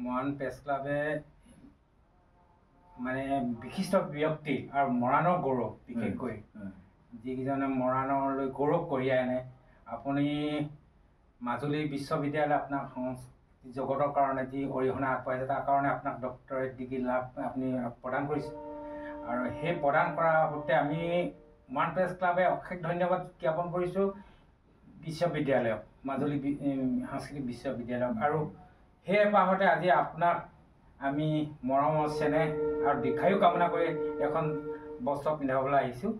Moran press ক্লাবে মানে বিশিষ্ট ব্যক্তি আৰু মৰাণৰ গৌৰৱ বিশেষকৈ যিকেইজনে মৰাণলৈ গৌৰৱ কঢ়িয়াই আনে। আপুনি মাজুলী বিশ্ববিদ্যালয় আপোনাক সংস্কৃতি জগতৰ কাৰণে যি অৰিহণা আগবঢ়াইছে তাৰ কাৰণে আপোনাক ডক্টৰেট ডিগ্ৰী লাভ আপুনি প্ৰদান কৰিছে। আৰু সেই প্ৰদান কৰাৰ সৈতে আমি মৰাণ প্ৰেছ ক্লাবে অশেষ ধন্যবাদ জ্ঞাপন কৰিছোঁ বিশ্ববিদ্যালয়ক, মাজুলী সাংস্কৃতিক বিশ্ববিদ্যালয়ক। আৰু সেই এপাহতে আজি আপোনাক আমি মৰমৰ চেনেহ আৰু দীৰ্ঘায়ু কামনা কৰি এখন বস্ত্ৰ পিন্ধাবলৈ আহিছোঁ।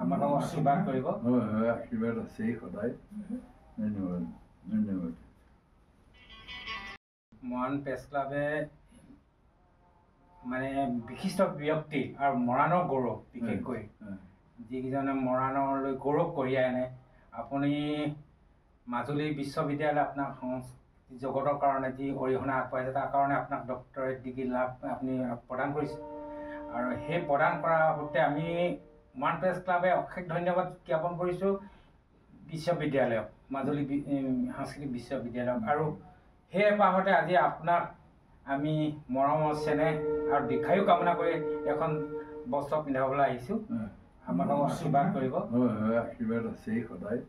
আপোনাক আশীৰ্বাদ কৰিব। আশীৰ্বাদ আছেই সদায়। ধন্যবাদ ধন্যবাদ। মৰাণ প্ৰেছ ক্লাবে মানে বিশিষ্ট ব্যক্তি আৰু মৰাণৰ গৌৰৱ বিশেষকৈ যিকেইজনে মৰাণলৈ গৌৰৱ কঢ়িয়াই আনে। আপুনি মাজুলী বিশ্ববিদ্যালয় আপোনাক সংস্কৃতি জগতৰ কাৰণে যি অৰিহণা আগবঢ়াইছে তাৰ কাৰণে আপোনাক ডক্টৰেট ডিগ্ৰী লাভ আপুনি প্ৰদান কৰিছে। আৰু সেই প্ৰদান কৰাৰ সৈতে আমি মৰাণ প্ৰেছ ক্লাবে অশেষ ধন্যবাদ জ্ঞাপন কৰিছোঁ বিশ্ববিদ্যালয়ক, মাজুলী সাংস্কৃতিক বিশ্ববিদ্যালয়ক। আৰু সেই এপাহতে আজি আপোনাক আমি মৰমৰ চেনেহ আৰু দীৰ্ঘায়ু কামনা কৰি এখন বস্ত্ৰ পিন্ধাবলৈ আহিছোঁ। আপোনাক আশীৰ্বাদ কৰিব। আশীৰ্বাদ আছেই সদায়।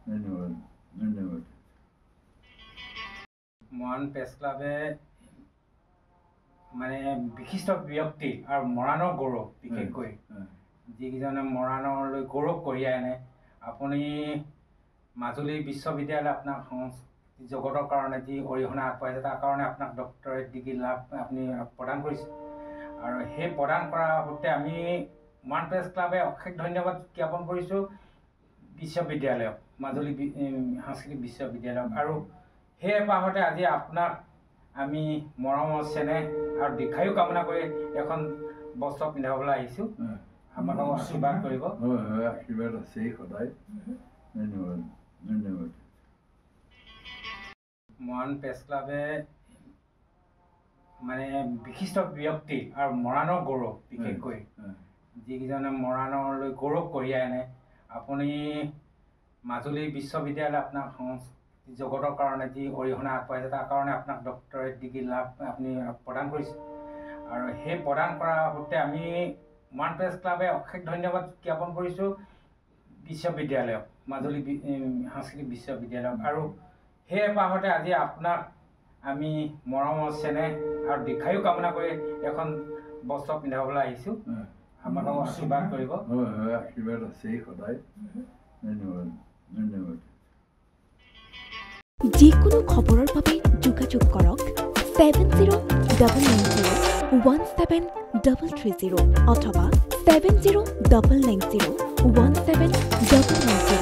ধন্যবাদ ধন্যবাদ। মৰাণ প্ৰেছ ক্লাবে মানে বিশিষ্ট ব্যক্তি আৰু মৰাণৰ গৌৰৱ বিশেষকৈ যিকেইজনে মৰাণলৈ গৌৰৱ কঢ়িয়াই আনে। আপুনি মাজুলী বিশ্ববিদ্যালয় আপোনাক সংস্কৃতি জগতৰ কাৰণে যি অৰিহণা আগবঢ়াইছে তাৰ কাৰণে আপোনাক ডক্টৰেট ডিগ্ৰী লাভ আপুনি প্ৰদান কৰিছে। আৰু সেই প্ৰদান কৰাৰ সৈতে আমি মৰাণ প্ৰেছ ক্লাবে অশেষ ধন্যবাদ জ্ঞাপন কৰিছোঁ বিশ্ববিদ্যালয়ক, মাজুলী সাংস্কৃতিক বিশ্ববিদ্যালয়ক। আৰু সেই এপাহতে আজি আপোনাক আমি মৰমৰ চেনেহ আৰু দীৰ্ঘায়ু কামনা কৰি এখন বস্ত্ৰ পিন্ধাবলৈ আহিছোঁ। আপোনাক আশীৰ্বাদ কৰিব। আশীৰ্বাদ আছেই সদায়। ধন্যবাদ ধন্যবাদ। মৰাণ প্ৰেছ ক্লাবে মানে বিশিষ্ট ব্যক্তি আৰু মৰাণৰ গৌৰৱ বিশেষকৈ যিকেইজনে মৰাণলৈ গৌৰৱ কঢ়িয়াই আনে। আপুনি মাজুলী বিশ্ববিদ্যালয় আপোনাক সংস্কৃতি জগতৰ কাৰণে যি অৰিহণা আগবঢ়াইছে তাৰ কাৰণে আপোনাক ডক্টৰেট ডিগ্ৰী লাভ আপুনি প্ৰদান কৰিছে। আৰু সেই প্ৰদান কৰাৰ সৈতে আমি মৰাণ প্ৰেছ ক্লাবে অশেষ ধন্যবাদ জ্ঞাপন কৰিছোঁ বিশ্ববিদ্যালয়ক, মাজুলী সাংস্কৃতিক বিশ্ববিদ্যালয়ক। আৰু সেই এপাহতে আজি আপোনাক আমি মৰমৰ চেনেহ আৰু দীৰ্ঘায়ু কামনা কৰি এখন বস্ত্ৰ পিন্ধাবলৈ আহিছোঁ। আপোনাক আশীৰ্বাদ কৰিব। আশীৰ্বাদ আছেই সদায়। ধন্যবাদ ধন্যবাদ। যিকোনো খবৰৰ বাবে যোগাযোগ কৰক 7099017330 অথবা 7099017390।